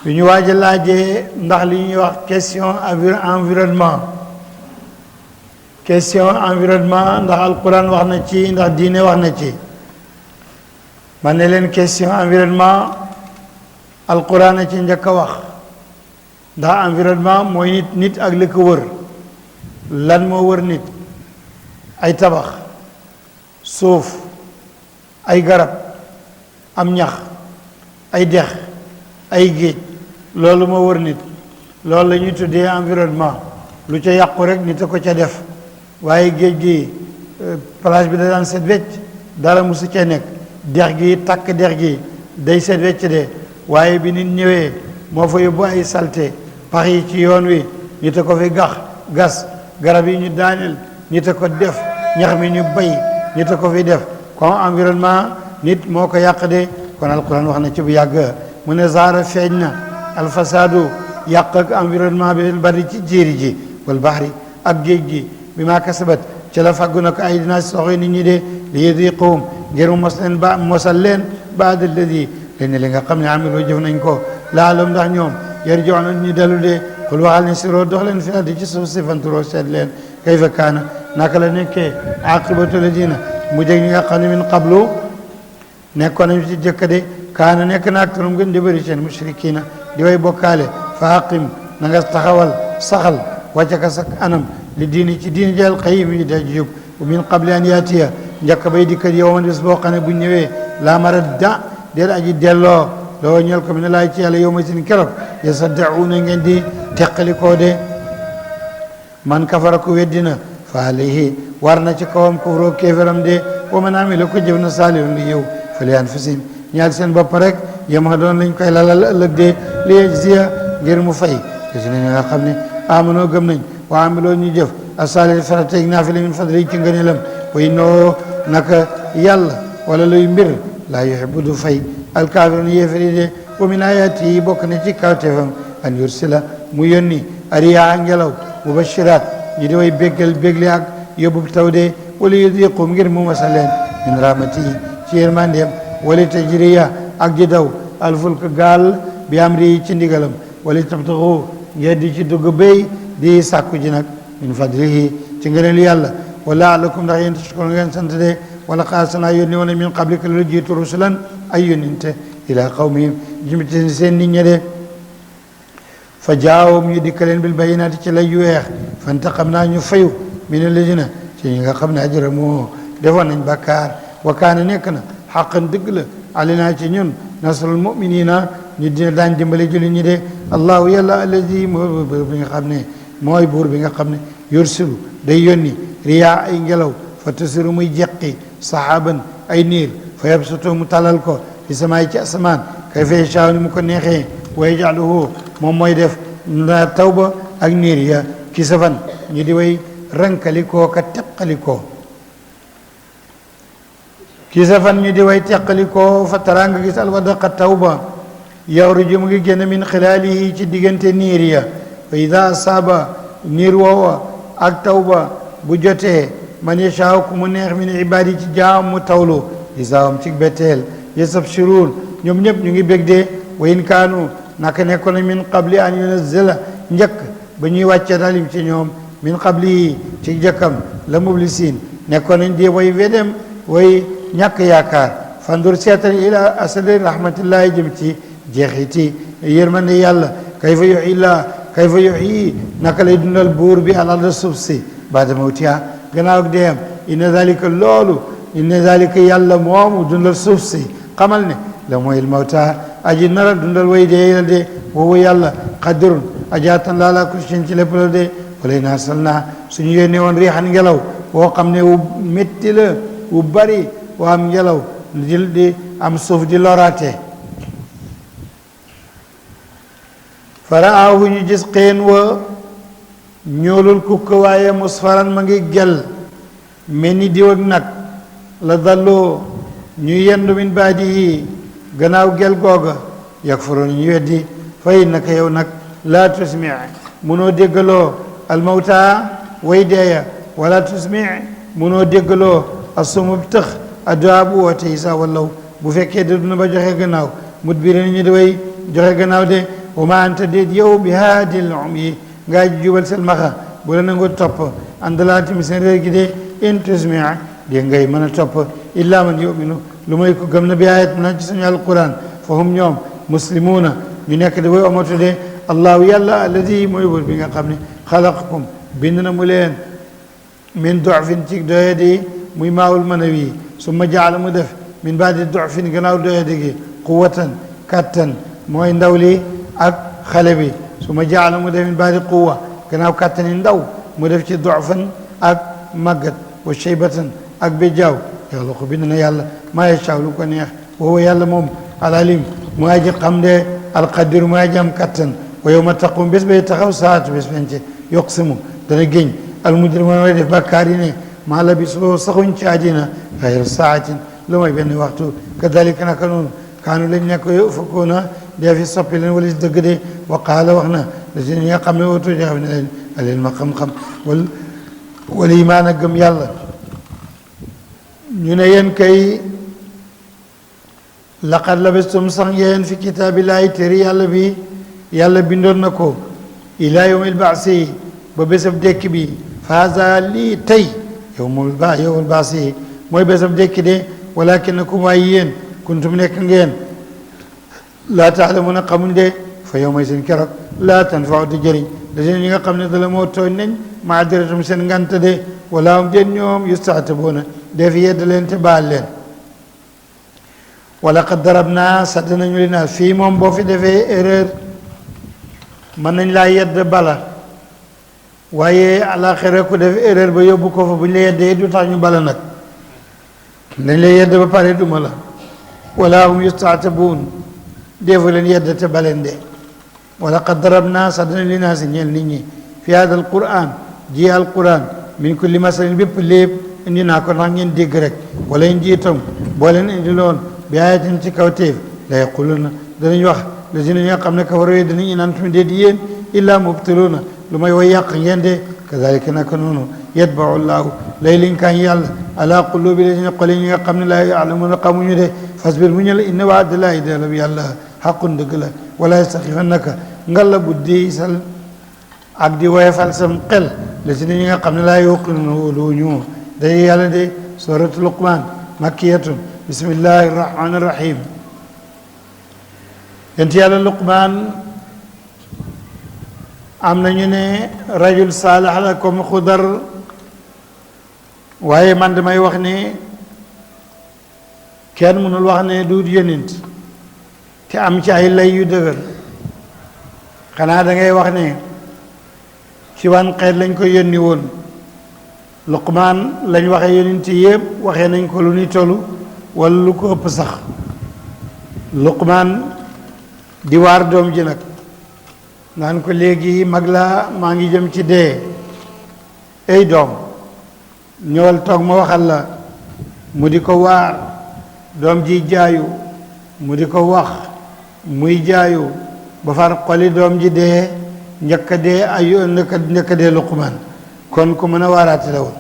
bi ñu waaj a laajee ndax li ñuy wax question environnement ndax alquran wax na ci ndax diine wax na ci man ne leen question environnement alquran a ci njëkk a wax ndax environnement mooy nit ak li ko wër lan moo wër nit ay tabax suuf ay garab am ñax ay dex ay géej loolu moo wër nit loolu la ñuy tuddee environnement lu ca yàqu rek nit a ko ca def waaye géej gi plage bi da daan set wecc dara musu ca nekk dex gi takk dex gi day set wecc de waaye bi nit ñëwee moo fa yóbbu ay salte pax yi ci yoon wi nit a ko fi gas garab yi ñu daaneel nit a ko def ñax mi ñu bay nit a ko fi def kon environnement nit moo ko yàq de kon alquran wax na ci bu yàgg mu ne zaara feeñ na alfasadu yàq ak environnement bi bari ci jéeri ji wal bahri ak géej gi bi maa kasabat ci la fàggu na ko ay dinaa si soxoy nit ñi de li yadiqahum ngir mu mosal leen baada alladi leen li nga xam ne amiloo jëf nañ ko laalum ndax ñoom yarji'uuna ñu dellu de xul waxal ne siroo dox leen fi ardi ci suuf si fanturoo seet leen kayfa kaana naka la nekkee aqibatu ladina mu jeg ñi nga xam ne min qablu nekkoon nañu ci jëkk de kaana nekk na ak turum gën di bëri seen mushrikina di way bokkaale fa aqim na nga taxawal saxal wàcce ka sak anam li diini ci diini jël xayim yi day jub min qabli an yaatiya njëkk bay dikkat yow man bis boo xam ne bu ñëwee laa maradda déet aji delloo loo ñeel ko mi ne laay ci yàlla yow ma sin keroog yasaddauna ngeen di teqalikoo de man kafara ko weddina fa alayhi war na ci kawam kufroo kéeféram de wa man amila ko jëf na saalihun li yow fa li anfusihim ñaal seen bopp rek yem ha doon lañ koy lalal ëllëg de li yajziya ngir mu fay gis nañ nga xam ne amanoo gëm nañ wa amiloo ñu jëf asaali farataeg naafila min fadli ci ngëneelam wa innoo naka yàlla wala luy mbir laa yuhibbu du fay alkaafiruun yéefari de wa min ayaati yi bokk na ci kawteefam an yursila mu yónni ariyaa ngelaw mubashiraat ñi di way bégle ak yóbbu taw de wala yudiqum ngir mu masal leen min rahmatihi ci yërmandeem wala tajriya ak ji daw alfulk gaal bi amri ci ndigalam wala tabtaxu ngeen di ci dugg béy di sàkku ji nag min fadlihi ci ngëneel yàlla wala alakum ndax yéen tashkuru ngeen sant de wala xaasanaa yónni woon min qablika lu jiitu rusulan ay yónninte ila qawmihim jimite seen nit ñe de fa jaawum ñu dikkaleen bil bayinaati ci lay yu weex fantaqam naa ñu fayu min alladina ci ñi nga xam ne ajramu defoon nañ bàkkaar wa kaana nekk na xaqan dëgg la alinaa ci ñun nasrul muminina ñu dina daan dimbale julli ñi de allahu yàlla alladi mooy buur bi nga xam ne mooy buur bi nga xam ne yursilu day yónni riyaa ay ngelaw fa tasiru muy jeqi sahaban ay niir fa yabsutu mu talal ko fi samaay ci asamaan kayfa yashaa ni mu ko neexee wa yaj'aluhu moom mooy def na tawba ak niir ya kisafan ñi di way rankalikoo ka teqalikoo kisafan ñu di way teqalikoo fa tara nga gis alwadaqa tawba yaxruju mu ngi génn min xilaalihi ci diggante niir ya fa ida asaaba niir woowa ak tawba bu jotee man yashaa ku mu neex min ibaadi ci jaam mu tawlu isaawam ci betteel yastabshiruun ñoom ñëpp ñu ngi bég de wa in kaanu naka nekkoon na min qabli an yunazzala njëkk ba ñuy wàcce dalim ci ñoom min qabli ci jëkkam la mublisiin nekkoon nañ di way wedem way ñàkk yaakaar fandur seetal ila asali rahmatillahi jëm ci jeexiti yërmande yàlla kayfa yuhyi naka lay dundal buur bi al-arda suuf si baada mawtiha gannaaw ak deem inna zalika yàlla moomu dundal suuf si xamal ne la mooy mawta aji nara dundal way dee la de woowu yàlla qadirun ajaatan laalaa kulli shay'in ci lépp la de walay na arsalna suñu yónnee woon riixan ngelaw woo xam ne wu métti la wu bari wu am ngelaw di am suuf di loraate faraahu ñu gis xeen wa ñoolul kukk waaye musfaran ma ngi gel mel ni diw ak nag la dalloo ñu yendu min baadihi gannaaw gel googa yakfuroon ñu weddi fay naka yow nag laa tusmi munoo déggaloo almawta way deeya wala tusmi munoo déggaloo asumub tëx adduwaa bu woote yi sa wallaw bu fekkee de duna ba joxe gannaaw mudbirin ñu di way joxe gannaaw de wa ma anta déet yow bi haadil umyi ngaa jubal selmaxa bu la nangoo topp andalaati mi seen réer gi de in tusmi de ngay mën a topp illa man yuminu lu may ko gëm na bi ayat na ci suñu alquran fa hum ñoom muslimuuna ñu nekk di way omatu de allahu yàlla alladi mooy wër bi nga xam ne xalaqakum bind na mu leen min dofin ci doye di muy maawul manawi summa jaala mu def min baadi dofin gannaaw doye di gi quwatan kattan mooy ndaw li ak xale bi summa jaala mu def min baadi quwa gannaaw kattan yi ndaw mu def ci dofan ak màggat wa shaybatan ak béjaaw yàlla ko bind na yàlla maa yashaa lu ko neex woowa yàlla moom alalim mu aji xam de alqadiru mu aji am kattan wa yawma taqum bés bay taxaw saatu bés bence yoqsimu dana géñ almujrimuuna way def bàkkaar yi ne maa labisoo saxuñ ci àddina xayra saatin lu may benn waxtu kadalika naka noonu kaanu lañ nekk yufakkuuna dee fi soppi leen wala si dëgg de wa qaala wax na la si ñi nga xam ne oto joxe ne leen alil ma xam-xam wala imaan a gëm yàlla ñu ne yéen kay laqad labistum sax yéen fi kitaabillahi téere yàlla bi yàlla bindoon na ko ila yawmil baasi ba bésab dekki bi faasa lii tey yawmul baasi mooy bésab dekki de walakinakum waaye yéen kuntum nekk ngeen laa taalamuuna xamuñ de fa yow may seen keroog laa tanfau di jëriñ da seen ñi nga xam ne dala moo tooñ nañ maadiratum seen ngant de wala am den ñoom yustaataboona def yedd leen te baal leen wala qad darabna sadd nañu li naa fii moom boo fi defee erreur mën nañ laa yedd bala waaye àlaxira ku def erreur ba yóbbu ko fa bu ñu la yeddee du tax ñu bala nag dañ lay yedd ba pare duma la wala hum yustaatabuun defu leen yedd te baleen de wala qad darabna sadd nañ li naa si ñeel nit ñi fi hada al quran ji al quran min kulli masalin bépp léeb indi naa ko ndax ngeen dégg rek wala in jiitam boo leen indi loon bi ayatin ci kaw téef la yaquluna danañ wax lazina ñi nga xam ne kafaru yi danañ in antum déet yéen illa mubtiluuna lu may way yàq ngeen de kazalika naka noonu yatbau llahu lay linkaañ yàlla ala qulubi lazina xole ñi nga xam ne laa yaalamuuna xamuñu de fasbir mu ñël inna waadallaahi daalab yàlla xaqun dëgg la wala yastaxifannaka ngalla bu diisal ak di woyefal sam xel lazina ñi nga xam ne laa yuqinuuna wóoluwuñu day yàlla de suratu luqman makkiyatun bismillahi irrahmani irrahim yent yàlla luqman am nañu ne rajul saalax la comme xudar waaye man damay wax ne kenn mënul wax ne du yonent te am ci ay lay yu dëgër xanaa da ngay wax ne ci wan xeet lañ ko yónni woon luqman lañ waxee yonent yëpp waxee nañ ko lu ni tollu wala lu ko ëpp sax luqman di waar doom ji nag naan ko léegi mag laa maa ngi jëm ci dee ay doom ñëwal toog ma waxal la mu di ko waar doom ji jaayu mu di ko wax muy jaayu ba far xoli doom ji dee njëkk a dee ayu njëkk a dee luqman kon ku mën a waaraate la woon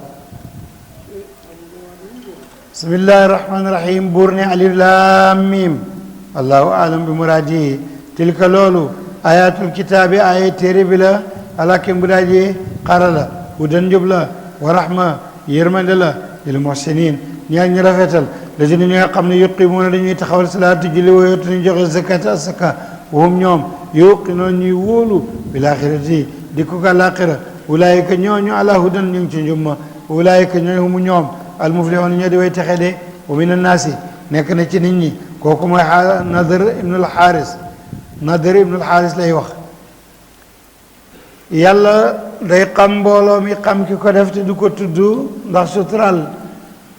bismillahi rahmani rahim buur ne alif laam miim allahu alam bi muraadihi tilka loolu ayatul kitaabi aya téere bi la alakim bu daaji xara la hudan njub la wa rahma yërmande la lil muhsinin ñaar ñu rafetal lazina ñi nga xam ne yuqimuuna dañuy taxawal salaatu julli wa yutuñu joxe zakata asaka wahum ñoom yuqinoon ñuy wóolu bil axirati di ko àlaxira ulaayika ñooñu ala hudan ñu ngi ci njumma ulaayika ñooy humu ñoom al muflihun ñoo di way texe de wa min annaasi nekk na ci nit ñi kooku mooy Nadr ibnul Xaaris Nadr ibnul Xaaris lay wax yàlla day xam mbooloo mi xam ki ko def te du ko tudd ndax sutural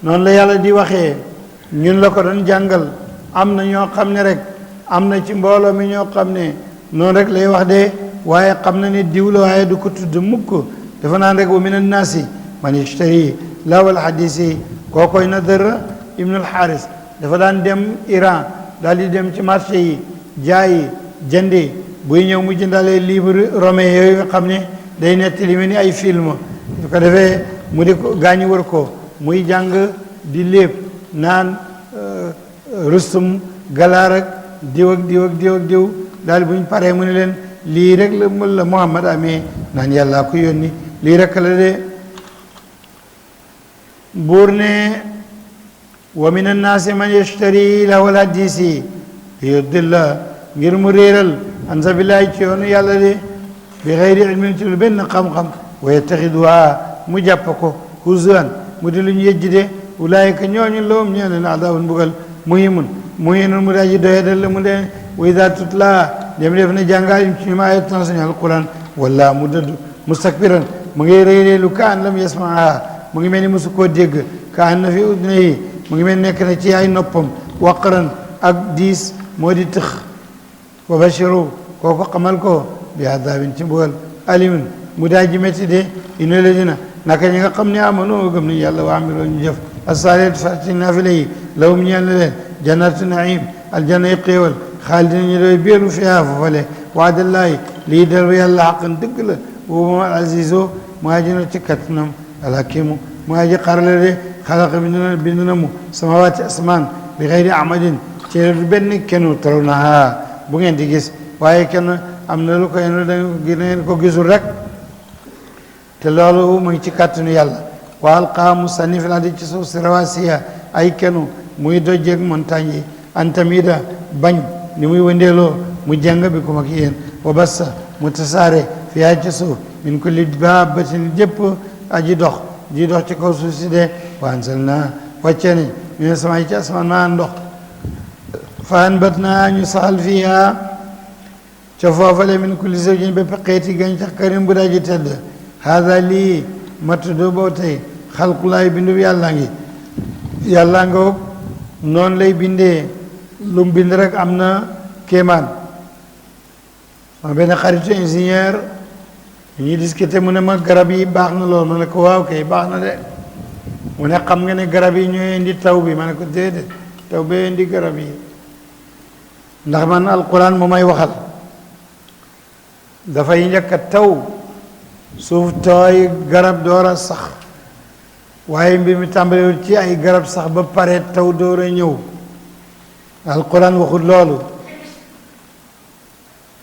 noonu la yàlla di waxee ñun la ko doon jàngal am na ñoo xam ne rek am na ci mbooloo mi ñoo xam ne noonu rek lay wax de waaye xam na ne diw la waaye du ko tudd mukk dafa naan rek wa min annaasi man yashtari lawal hadisi kookoy Nadr ibn al-Haris dafa daan dem Iran daal di dem ci marché yi jaayi jëndi buy ñëw mu jëndalee livre romain yooyu nga xam ne day nettali mel ni ay film su ko defee mu di ko gaañu wër ko muy jàng di léeb naan Rustum Galaar ak diw ak diw ak diw ak diw daal bu ñu paree mu ne leen lii rek la Muhammad amee naan yàlla ko yónni lii rek la de buur ne wa min annaasi man yashtari lahwal hadisi li yudilla ngir mu réeral an sabilillahi ci yoonu yàlla de bi xeyri ilmin ci lu benn xam-xam wa yattaxiduha mu jàpp ko huzuwan mu di lu ñu yëjji de ulaayika ñooñu loom ñee leen adaabun mbugal muhinun mu daaji doyadal la mu de wa ida tutla dem def na jàngalim ci ñu ma ayat tansañu alquran wala mu dëddu mustakbiran mu ngi réeréelu kaan lam yasmaa mu ngi mel ni mosu koo dégg kaan na fi udnayi mu ngi mel nekk na ci ay noppam waqran ak diis moo di tëx wa bashiru kooku xamal ko bi adaabin ci mbugal alimun mu daaji métti de ina ladina naka ñi nga xam ne amano gëm nañu yàlla wa amiloo ñu jëf asalihat farti naafila yi lawum ñeel na leen jannatu naim aljanna yi xéewal xaalidina ñu doy beelu fiha foofale waadallaahi lii dalu yàlla xaqan dëgg la boobu moom al azizo mu aji na ci kattanam alhakimu mu aji xarale de xalaqa bind na mu samawaati asmaan bi xeyri amadin ci du benn kenn taraw naha bu ngeen di gis waaye kenn am na lu ko yéen da ngeen ko gisul rek te loolu mu ngi ci kàttanu yàlla wa alqaa mu sànni fil ardi ci suuf si rawasiya ay kenu muy dojjeeg montagne yi antamida bañ ni muy wëndeeloo mu jàng bi ko ak yéen wa bassa mu tasaare fiyaa ci suuf min kulli dabbatin jëpp aji dox ji dox ci kaw suuf si de wa anzalna wàcce nañ mina samaa'i ci asamaan maa ndox fa anbatnaa ñu saxal fiyaa ca foofale min kulli zawjin bépp xeeti gàncax karim bu daaji tedd haada lii ma tudd boo tey xalqulaay bindu yàlla ngi yàlla nga noonu lay bindee lu mu bind rek am na kéemaan ma benn xaritu ingénieur ñuy discuter mu ne ma garab yi baax na lool ma ne ko waaw kay baax na de mu ne xam nga ne garab yi ñooy indi taw bi ma ne ko déedéet taw bee indi garab yi ndax man alquran mu may waxal dafay njëkk a taw suuf tooy garab door a sax waaye mbir mi tàmbalewul ci ay garab sax ba pare taw door a ñëw alquran waxul loolu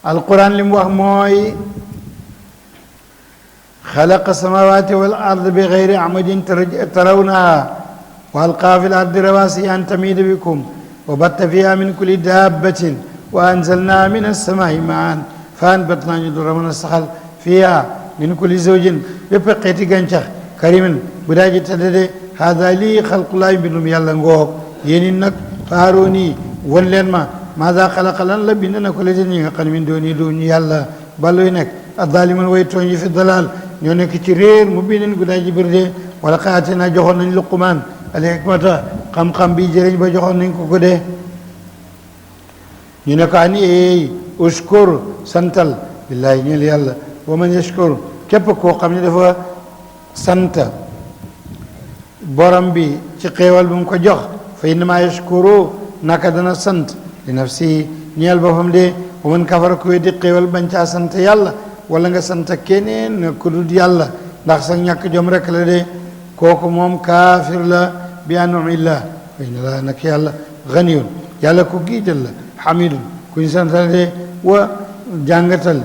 alquran li mu wax mooy xalaqa samawati wal ard bi gayri amadin tarawnaha wa alqaa fi l ardi rawasiya an tamida bikum wa batta fiha min kulli dabbatin wa anzalna min alsamai maan fa anbatna ñu door a mën a saxal fiha min kulli zawjin bépp xeeti gàncax karimin bu daa ji tëdd de haada lii xalqulaay mbindum yàlla ngoog yéen it nag faarooni won leen ma maada xalaqa lan la bind na ko la ñi nga xam ne min dooni du ñu yàlla balluy nekk addaaliman way tooñ yi fi dalal ñoo nekk ci réer mu binin gu daa ji bir de wala xaate naa joxoon nañ luqumaan al hikmata xam-xam bi jëriñ ba joxoon nañ ko de ñu ne ko ani eey ushkur santal billaahi ñeel yàlla wa man yashkur képp koo xam ne dafa sant borom bi ci xéewal bu mu ko jox fa innama yashkuru naka dana sant li nafsi ñeel boppam de wa man kafara ku weddi xéewal bañ caa sant yàlla wala nga sant keneen ku dul yàlla ndax sa ñàkk jom rek la de kooku moom kaafir la bi an'amillah fa inna laa nak yàlla ganiyun yàlla ku giital la hamidun kuñ santal de wa jàngatal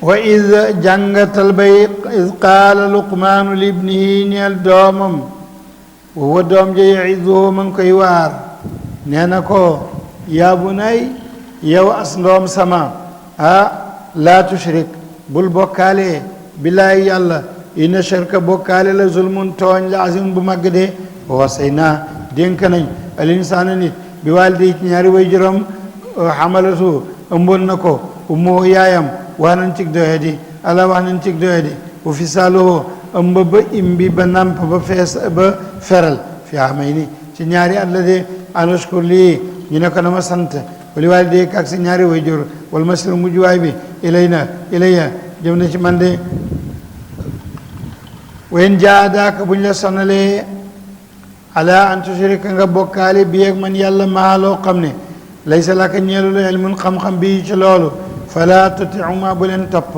wa id jàngatal bay id qaala luqmaanu libnihi ñeel doomam wa huwa doom ja ya'iduhu ma ngi koy waar nee na ko yaa bunay yow as ndoom sama laa tushrik bul bokkaale billaahi yàlla inna shirka bokkaale la zulmun tooñ la azim bu màgg de wa wasaynaa dénk nañ al insaana nit bi waalidayhi ñaari way juróom xamalatu ëmboon na ko ummuhu yaayam wax nañ cig doyadi ala wax nañ cig doyadi wa fisaaluhu ëmb ba imbi ba namp ba fees ba feral fi amay ni ci ñaari at la de anushkur lii ñu ne ko na ma sant wali waalidayka ak si ñaari wayjur wal masir mujjuwaay bi ilayya jëm na ci man de wayn jaadaaka buñ la sonalee ala an tushrika nga bokkaale bi ak man yàlla maa loo xam ne laysa laka ñeelu la ilmun xam-xam bi ci loolu fala tutihuma bu leen topp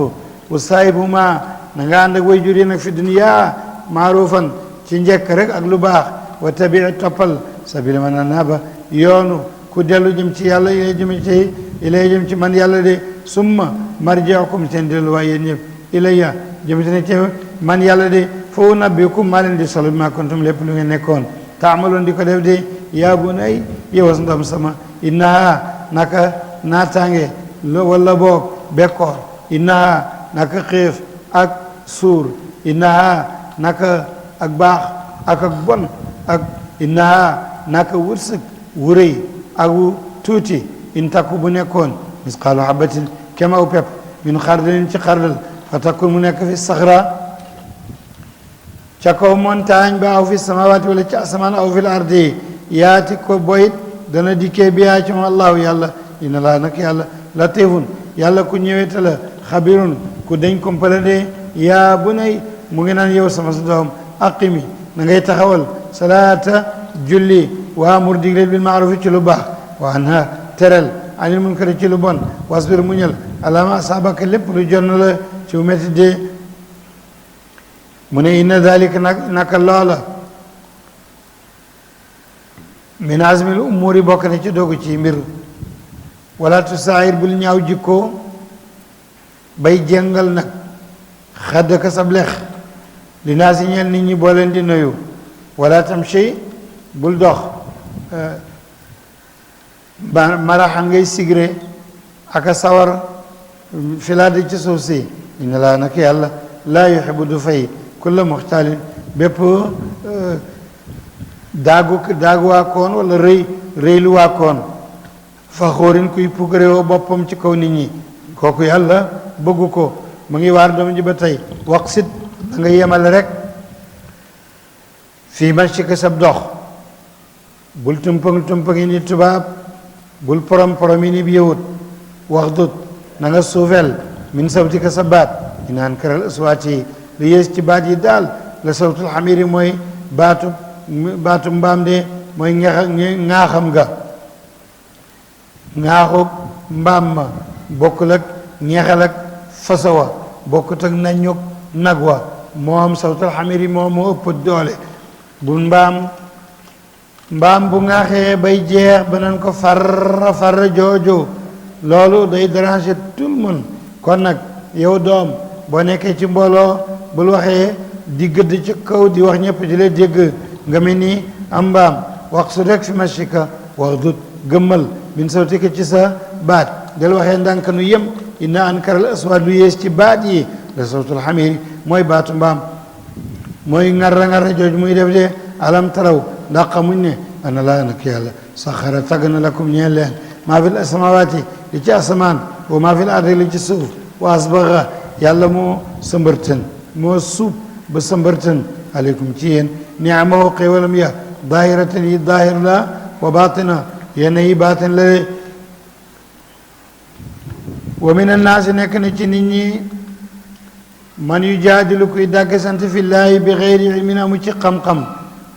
wa saahibhuma na nga ànd ak wayjur yi nag fi dunya maarufan ci njëkk rek ak lu baax wa tabii toppal sabila man anaba yoonu ku dellu jëm ci yàlla ilay jëm ci man yàlla de summa marji'ukum seen delluwaay yéen ñëpp ilayya jëm ci man yàlla de fa unabbi'ukum maa leen di solo bi maa kuntum lépp lu ngeen nekkoon taamaloon di ko def de yaa bunay yow ndam sama innaha naka naataange wala boog bekkoor innaha naka xiif ak suur innaha naka ak baax ak bon ak innaha naka wërsëg wu rëy ak wu tuuti in takku bu nekkoon misqaalu habatin kem aw pepp min xardalin ci xardal fa takku mu nekk fi saxra ca kaw montagne ba aw fi samawaati wala ci asamaan aw fil ardi yaati ko boyit dana dikkee biyaa ci moom allahu yàlla inna laa nag yàlla latifun yàlla ku ñëwete la xabirun ku dañ kompale de yaa bu nay mu ngi naan yow sama sa doom aqimi na ngay taxawal salaata julli wa amur digleel bil maarufi ci lu baax wa anha teral anil munkari ci lu bon wasbir muñal alama asaabaka lépp lu jonn la ci u métti de mu ne inna dalika naka loola min azmil umuri bokk na ci dogu ci mbir wala tusaayir bul ñaaw jikko bay jëngal nag xadd ka sab lex li naa si ñeel nit ñi boo leen di nuyu wala tamshi bul dox maraxan ngay sigre aka sawar filaade ci suuf si inna laa nag yàlla laa yuxibu du fay kulla muxtaalin bépp daagu waakoon wala rëylu waakoon fa xóorin kuy pugarewoo boppam ci kaw nit ñi kooku yàlla bëggu ko mu ngi waar doom ji ba tey wax sit da nga yemale rek fii machika sab dox bul tumpang ni tubaab bul porom yi ni yëwut wax dut na nga suufeel min sawtika sa baat inaan këral aswaat yi lu yées ci baat yi daal la sawtul xamiri mooy baatu mbaam de mooy ŋaaxam ga ŋaaxu mbaam ma bokkul ak ñeexal ak fasawa bokkut ak naññug nag wa moom sawtul xamiri moom moo ëpp doole bu mbaam bu ŋaaxee bay jeex ba nan ko far jooju loolu day déranger tout le monde kon nag yow doom boo nekkee ci mbooloo bul waxee di gëdd ci kaw di wax ñëpp di la dégg nga mel ni am mbaam wax su rek fi machika wax dut gëmmal min sawtika ci sa baat del waxee ndànk nu yem inna ankaral aswaat lu yées ci baat yi la sawtul xamiri mooy baatu mbaam mooy ngarra jooj muy def de alam taraw ndax xamuñ ne ana laa nag yàlla saxara tagg na lakum ñeen leen maa fi samawaati li ci asamaan wa maa fi ardi li ci suuf wa asbaga yàlla moo sëmbërtën moo suub ba sëmbërtën aleykum ci yéen niamahu xéwalam ya daahiratan yi daahir la wa batina yenn yi baatin la de wa min annaasi nekk na ci nit ñi man yu jaadilu kuy dàgg sant fillaahi bi xeyri ilmin amu ci xam-xam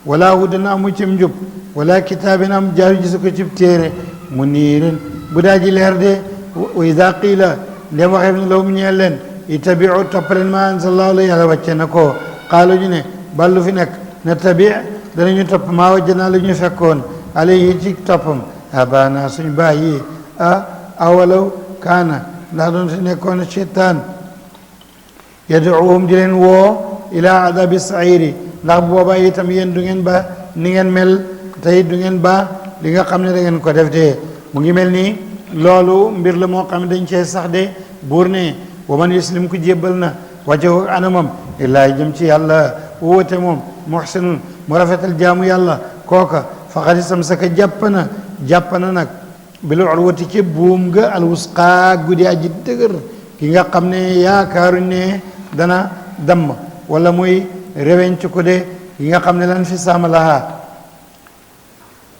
wala hudan amu ci njub wala kitaabin am jaaru gisu ko cib téere mu niirin bu daa ji leer de wa ida qiila ndem waxee ne lahum ñeel leen ittabiu toppaleen ma anzalallahu la yàlla wàcce na ko qaalu ñu ne ballu fi nekk na tabi danañu topp maa wajjana la ñu fekkoon alayhi ci toppam abana suñ baay yi awalaw kaana ndax doon si nekkoon cheytaan yaduuhum di leen woo ila adabi sairi ndax boobaa itam yéen du ngeen ba ni ngeen mel tey du ngeen ba li nga xam ne da ngeen ko def de mu ngi mel ni loolu mbir la moo xam ne dañ cee sax de buur ne wa man yuslim ku jébbal na wajhahu anamam illaahi jëm ci yàlla woote moom muhsinun mu rafetal jaamu yàlla kooka faqad istamsaka jàpp na nag bil urwati ci buum ga alwusqa guddi aji dëgër ki nga xam ne yaakaaruñ ne dana damm wala muy rewenc ko de yi nga xam ne lan fi saamalaha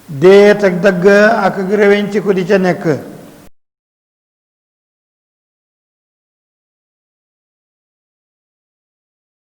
déet ak dagg ak rewenc ko di ca nekk